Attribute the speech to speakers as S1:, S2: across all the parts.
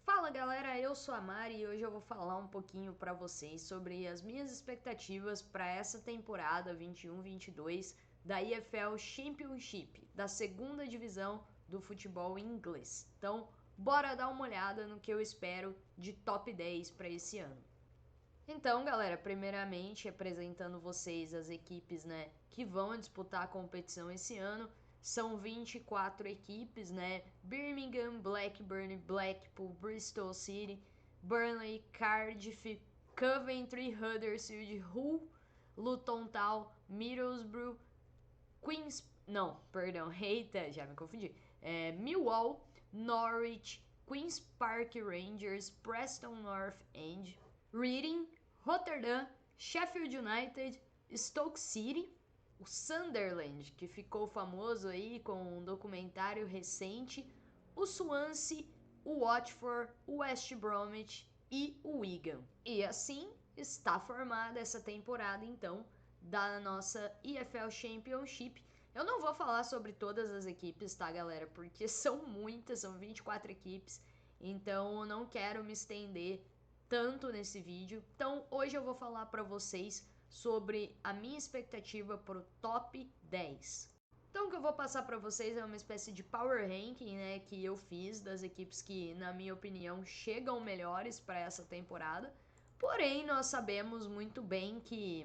S1: Fala galera, eu sou a Mari e hoje eu vou falar um pouquinho para vocês sobre as minhas expectativas para essa temporada 21-22 da EFL Championship, da segunda divisão do futebol inglês. Então, bora dar uma olhada no que eu espero de top 10 para esse ano. Então, galera, primeiramente apresentando vocês as equipes, né, que vão disputar a competição esse ano. São 24 equipes, né? Birmingham, Blackburn, Blackpool, Bristol City, Burnley, Cardiff, Coventry, Huddersfield, Hull, Luton Town, Middlesbrough, eita, já me confundi. Millwall, Norwich, Queen's Park Rangers, Preston North End, Reading, Rotterdam, Sheffield United, Stoke City, o Sunderland, que ficou famoso aí com um documentário recente, o Swansea, o Watford, o West Bromwich e o Wigan. E assim está formada essa temporada então da nossa EFL Championship. Eu não vou falar sobre todas as equipes, tá, galera? Porque são muitas, são 24 equipes, então eu não quero me estender tanto nesse vídeo. Então hoje eu vou falar para vocês sobre a minha expectativa para o top 10. Então o que eu vou passar para vocês é uma espécie de power ranking, né, que eu fiz das equipes que, na minha opinião, chegam melhores para essa temporada. Porém, nós sabemos muito bem que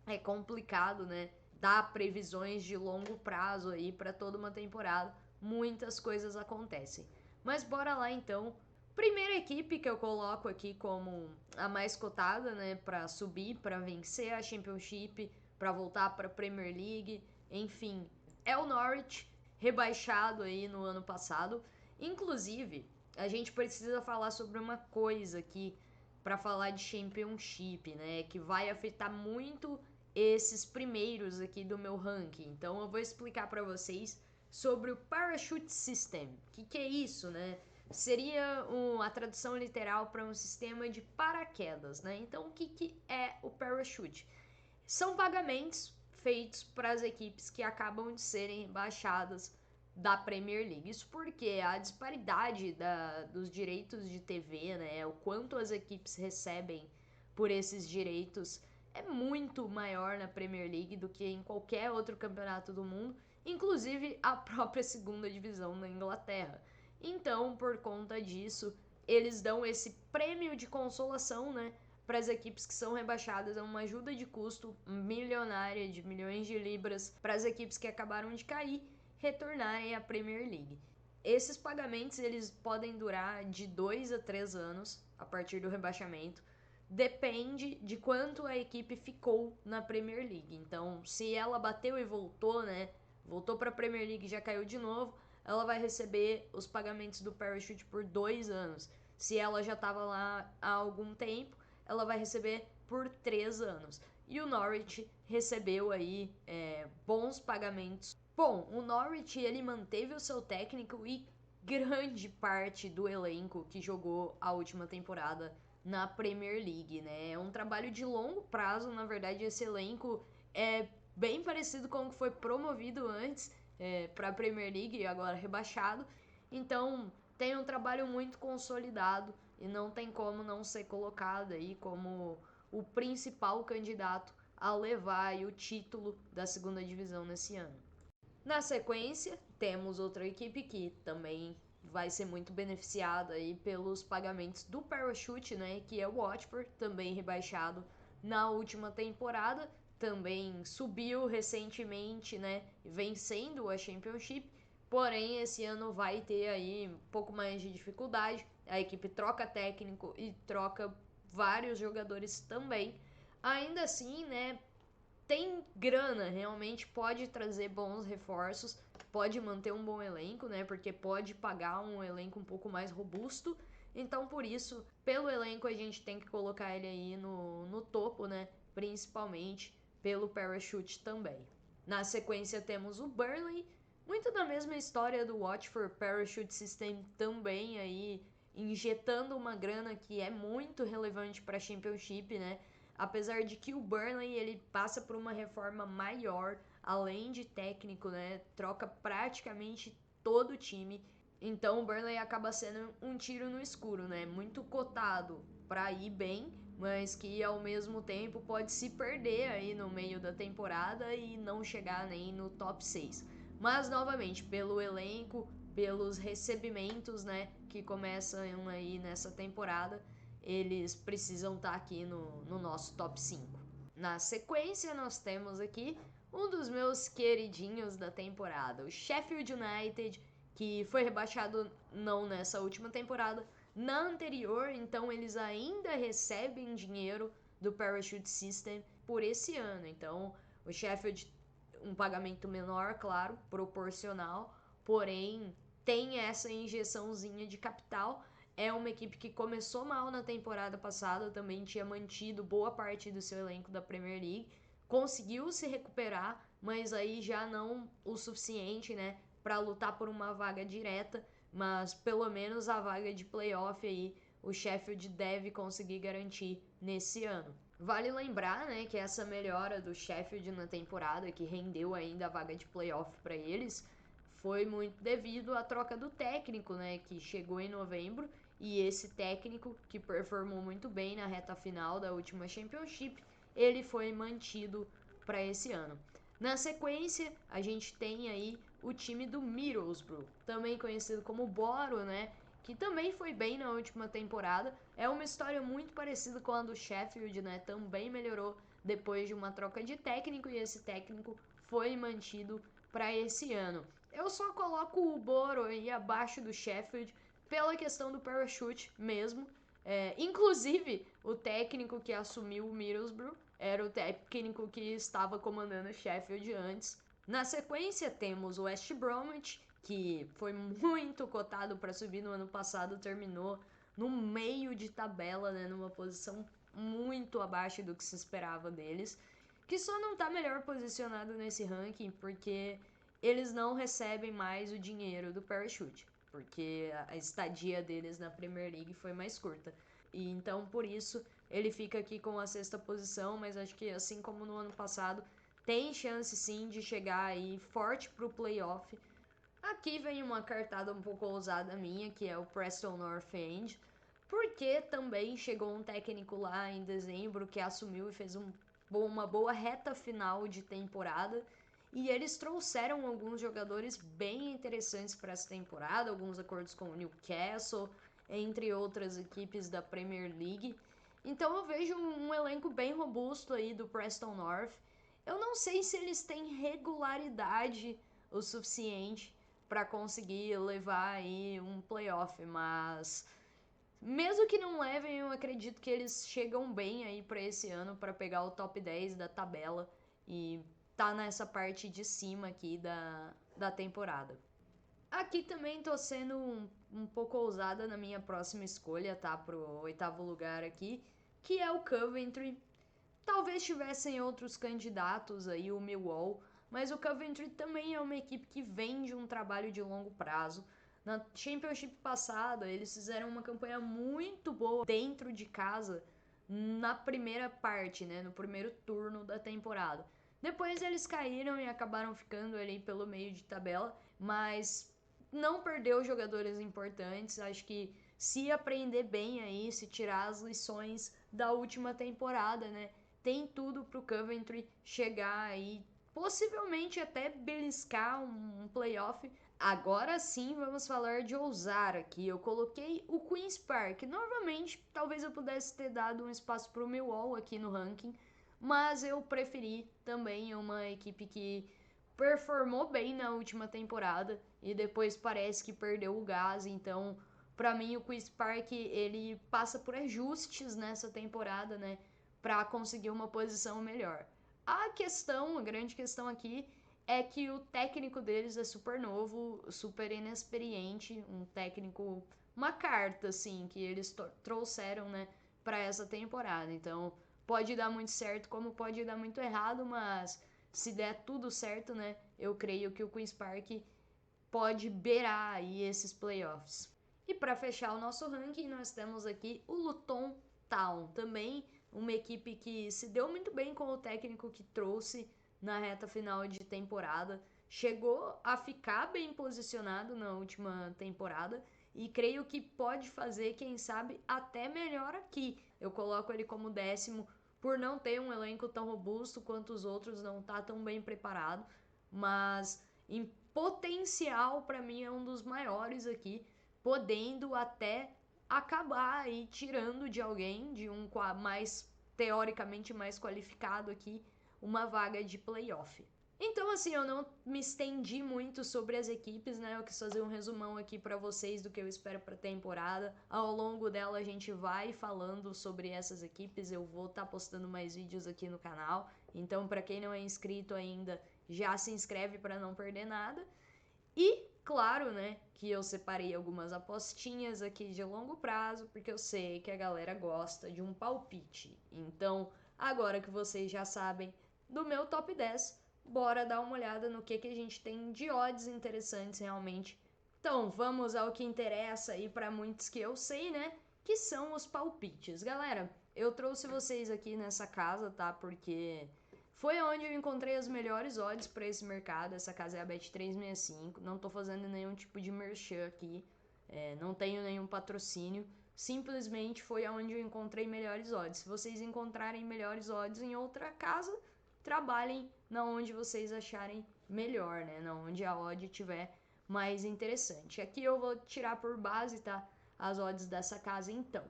S1: é complicado, né, dar previsões de longo prazo aí para toda uma temporada. Muitas coisas acontecem. Mas bora lá então. Primeira equipe que eu coloco aqui como a mais cotada, né, para subir, para vencer a Championship, para voltar para a Premier League, enfim, é o Norwich, rebaixado aí no ano passado. Inclusive, a gente precisa falar sobre uma coisa aqui para falar de Championship, né, que vai afetar muito esses primeiros aqui do meu ranking. Então eu vou explicar para vocês sobre o Parachute System. O que é isso, né? Seria a tradução literal para um sistema de paraquedas, né? Então o que é o Parachute? São pagamentos feitos para as equipes que acabam de serem rebaixadas da Premier League. Isso porque a disparidade dos direitos de TV, né, o quanto as equipes recebem por esses direitos é muito maior na Premier League do que em qualquer outro campeonato do mundo, inclusive a própria segunda divisão na Inglaterra. Então, por conta disso, eles dão esse prêmio de consolação, né, para as equipes que são rebaixadas, é uma ajuda de custo milionária de milhões de libras para as equipes que acabaram de cair retornarem à Premier League. Esses pagamentos eles podem durar de 2 a 3 anos a partir do rebaixamento. Depende de quanto a equipe ficou na Premier League. Então, se ela bateu e voltou, né? Voltou para a Premier League e já caiu de novo, ela vai receber os pagamentos do Parachute por 2 anos. Se ela já estava lá há algum tempo, ela vai receber por 3 anos. E o Norwich recebeu aí bons pagamentos. Bom, o Norwich ele manteve o seu técnico e grande parte do elenco que jogou a última temporada na Premier League, né? É um trabalho de longo prazo, na verdade esse elenco é bem parecido com o que foi promovido antes para a Premier League e agora rebaixado. Então tem um trabalho muito consolidado e não tem como não ser colocado aí como o principal candidato a levar aí o título da segunda divisão nesse ano. Na sequência, temos outra equipe que também vai ser muito beneficiada aí pelos pagamentos do Parachute, né, que é o Watford, também rebaixado na última temporada, também subiu recentemente, né, vencendo a Championship, porém esse ano vai ter aí um pouco mais de dificuldade, a equipe troca técnico e troca vários jogadores também. Ainda assim, né, tem grana, realmente pode trazer bons reforços, pode manter um bom elenco, né? Porque pode pagar um elenco um pouco mais robusto. Então, por isso, pelo elenco, a gente tem que colocar ele aí no topo, né? Principalmente pelo Parachute também. Na sequência, temos o Burnley, muito da mesma história do Watford Parachute System também aí injetando uma grana que é muito relevante para a Championship, né? Apesar de que o Burnley ele passa por uma reforma maior além de técnico, né, troca praticamente todo o time. Então o Burnley acaba sendo um tiro no escuro, né? Muito cotado para ir bem, mas que ao mesmo tempo pode se perder aí no meio da temporada e não chegar nem no top 6. Mas novamente, pelo elenco, pelos recebimentos, né, que começam aí nessa temporada, eles precisam estar aqui no nosso top 5. Na sequência, nós temos aqui um dos meus queridinhos da temporada, o Sheffield United, que foi rebaixado não nessa última temporada, na anterior, então eles ainda recebem dinheiro do Parachute System por esse ano. Então o Sheffield, um pagamento menor, claro, proporcional, porém tem essa injeçãozinha de capital. É uma equipe que começou mal na temporada passada, também tinha mantido boa parte do seu elenco da Premier League, conseguiu se recuperar, mas aí já não o suficiente, né, para lutar por uma vaga direta, mas pelo menos a vaga de playoff aí o Sheffield deve conseguir garantir nesse ano. Vale lembrar, né, que essa melhora do Sheffield na temporada, que rendeu ainda a vaga de playoff para eles, foi muito devido à troca do técnico, né, que chegou em novembro, e esse técnico, que performou muito bem na reta final da última Championship, ele foi mantido para esse ano. Na sequência, a gente tem aí o time do Middlesbrough, também conhecido como Boro, né, que também foi bem na última temporada. É uma história muito parecida com a do Sheffield, né, também melhorou depois de uma troca de técnico e esse técnico foi mantido para esse ano. Eu só coloco o Boro aí abaixo do Sheffield pela questão do parachute mesmo. Inclusive, o técnico que assumiu o Middlesbrough era o técnico que estava comandando o Sheffield antes. Na sequência, temos o West Bromwich, que foi muito cotado para subir no ano passado, terminou no meio de tabela, né, numa posição muito abaixo do que se esperava deles, que só não está melhor posicionado nesse ranking porque eles não recebem mais o dinheiro do parachute, porque a estadia deles na Premier League foi mais curta. E então por isso ele fica aqui com a sexta posição, mas acho que assim como no ano passado, tem chance sim de chegar aí forte pro playoff. Aqui vem uma cartada um pouco ousada minha, que é o Preston North End, porque também chegou um técnico lá em dezembro que assumiu e fez uma boa reta final de temporada. E eles trouxeram alguns jogadores bem interessantes para essa temporada, alguns acordos com o Newcastle, entre outras equipes da Premier League. Então eu vejo um elenco bem robusto aí do Preston North. Eu não sei se eles têm regularidade o suficiente para conseguir levar aí um playoff, mas mesmo que não levem, eu acredito que eles chegam bem aí para esse ano para pegar o top 10 da tabela e tá nessa parte de cima aqui da temporada. Aqui também tô sendo um pouco ousada na minha próxima escolha, tá? Pro oitavo lugar aqui, que é o Coventry. Talvez tivessem outros candidatos aí, o Millwall, mas o Coventry também é uma equipe que vem de um trabalho de longo prazo. Na Championship passada, eles fizeram uma campanha muito boa dentro de casa na primeira parte, né, no primeiro turno da temporada. Depois eles caíram e acabaram ficando ali pelo meio de tabela, mas não perdeu jogadores importantes. Acho que se aprender bem aí, se tirar as lições da última temporada, né, tem tudo pro Coventry chegar aí, possivelmente até beliscar um playoff. Agora sim vamos falar de ousar aqui. Eu coloquei o Queen's Park. Normalmente talvez eu pudesse ter dado um espaço pro Millwall aqui no ranking, mas eu preferi também uma equipe que performou bem na última temporada e depois parece que perdeu o gás, então para mim o Queen's Park ele passa por ajustes nessa temporada, né, para conseguir uma posição melhor. A grande questão aqui é que o técnico deles é super novo, super inexperiente, um técnico, uma carta assim que eles trouxeram, né, para essa temporada. Então, pode dar muito certo como pode dar muito errado, mas se der tudo certo, né, eu creio que o Queen's Park pode beirar aí esses playoffs. E para fechar o nosso ranking, nós temos aqui o Luton Town, também uma equipe que se deu muito bem com o técnico que trouxe na reta final de temporada. Chegou a ficar bem posicionado na última temporada e creio que pode fazer, quem sabe, até melhor aqui. Eu coloco ele como 10º por não ter um elenco tão robusto quanto os outros, não tá tão bem preparado, mas em potencial para mim é um dos maiores aqui, podendo até acabar aí tirando de alguém, de um mais teoricamente mais qualificado aqui, uma vaga de playoff. Então, assim, eu não me estendi muito sobre as equipes, né? Eu quis fazer um resumão aqui para vocês do que eu espero para a temporada. Ao longo dela a gente vai falando sobre essas equipes. Eu vou estar postando mais vídeos aqui no canal. Então, para quem não é inscrito ainda, já se inscreve para não perder nada. E, claro, né, que eu separei algumas apostinhas aqui de longo prazo, porque eu sei que a galera gosta de um palpite. Então, agora que vocês já sabem do meu top 10, bora dar uma olhada no que a gente tem de odds interessantes realmente. Então, vamos ao que interessa aí para muitos que eu sei, né? Que são os palpites. Galera, eu trouxe vocês aqui nessa casa, tá? Porque foi onde eu encontrei as melhores odds para esse mercado. Essa casa é a Bet365. Não tô fazendo nenhum tipo de merchan aqui. Não tenho nenhum patrocínio. Simplesmente foi onde eu encontrei melhores odds. Se vocês encontrarem melhores odds em outra casa, trabalhem na onde vocês acharem melhor, né? Na onde a odd estiver mais interessante. Aqui eu vou tirar por base, tá? As odds dessa casa então.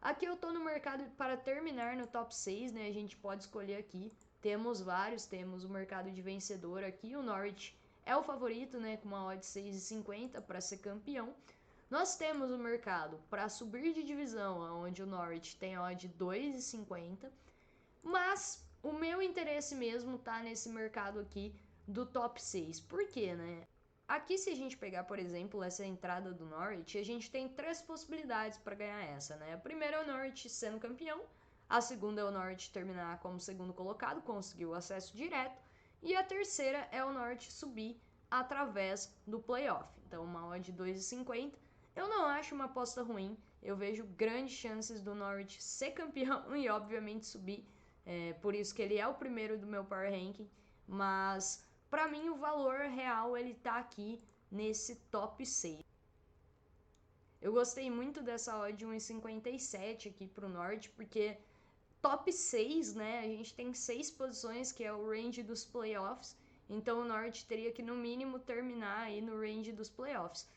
S1: Aqui eu tô no mercado para terminar no top 6, né? A gente pode escolher aqui. Temos vários, temos o mercado de vencedor aqui. O Norwich é o favorito, né? Com uma odd 6,50 para ser campeão. Nós temos o mercado para subir de divisão, onde o Norwich tem odd 2,50. Mas o meu interesse mesmo tá nesse mercado aqui do top 6. Por quê, né? Aqui, se a gente pegar, por exemplo, essa entrada do Norwich, a gente tem 3 possibilidades para ganhar essa, né? A primeira é o Norwich sendo campeão, a segunda é o Norwich terminar como segundo colocado, conseguir o acesso direto, e a terceira é o Norwich subir através do playoff. Então, uma odd 2,50. Eu não acho uma aposta ruim, eu vejo grandes chances do Norwich ser campeão e, obviamente, subir. Por isso que ele é o primeiro do meu Power Ranking, mas para mim o valor real ele tá aqui nesse top 6. Eu gostei muito dessa odd 1,57 aqui pro Norte, porque top 6, né, a gente tem 6 posições, que é o range dos playoffs, então o Norte teria que no mínimo terminar aí no range dos playoffs.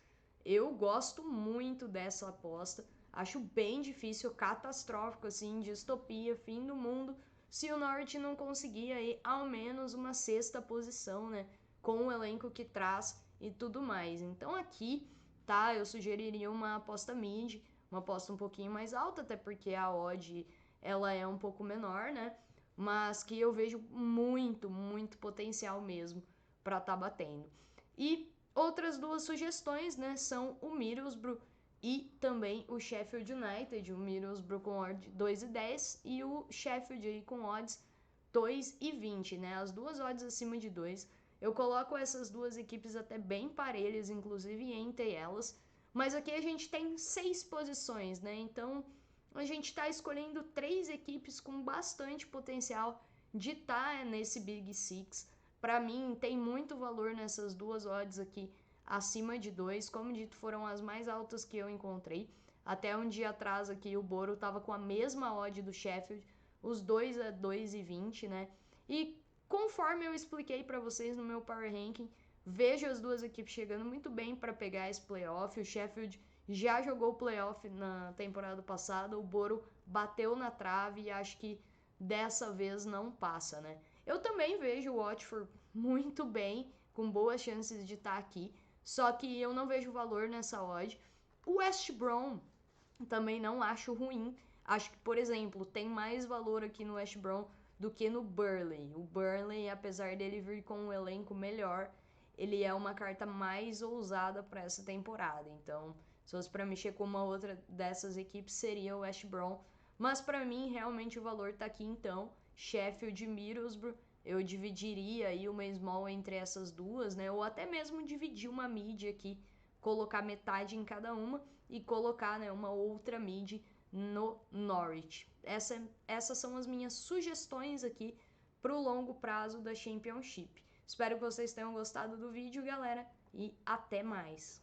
S1: Eu gosto muito dessa aposta, acho bem difícil, catastrófico assim, distopia, fim do mundo, se o Norte não conseguir aí ao menos uma 6ª posição, né, com o elenco que traz e tudo mais. Então aqui, tá, eu sugeriria uma aposta mid, uma aposta um pouquinho mais alta, até porque a odd ela é um pouco menor, né, mas que eu vejo muito, muito potencial mesmo para estar batendo. E outras 2 sugestões, né, são o Middlesbrough e também o Sheffield United, o Middlesbrough com odd 2,10 e o Sheffield aí com odds 2,20, né? As 2 odds acima de 2. Eu coloco essas 2 equipes até bem parelhas, inclusive entre elas, mas aqui a gente tem 6 posições, né? Então a gente está escolhendo 3 equipes com bastante potencial de estar nesse Big Six. Para mim tem muito valor nessas 2 odds aqui acima de 2, como dito, foram as mais altas que eu encontrei. Até um dia atrás aqui o Boro estava com a mesma odd do Sheffield, os dois a 2,20, né? E conforme eu expliquei para vocês no meu Power Ranking, vejo as 2 equipes chegando muito bem para pegar esse playoff. O Sheffield já jogou o playoff na temporada passada, o Boro bateu na trave e acho que dessa vez não passa, né? Eu também vejo o Watford muito bem, com boas chances de estar aqui, só que eu não vejo valor nessa odd. O West Brom também não acho ruim. Acho que, por exemplo, tem mais valor aqui no West Brom do que no Burnley. O Burnley, apesar dele vir com um elenco melhor, ele é uma carta mais ousada para essa temporada. Então, se fosse para mexer com uma outra dessas equipes, seria o West Brom. Mas para mim, realmente o valor está aqui então. Sheffield e Middlesbrough, eu dividiria aí uma small entre essas 2, né? Ou até mesmo dividir uma mid aqui, colocar metade em cada uma e colocar, né, uma outra mid no Norwich. Essas são as minhas sugestões aqui para o longo prazo da Championship. Espero que vocês tenham gostado do vídeo, galera, e até mais!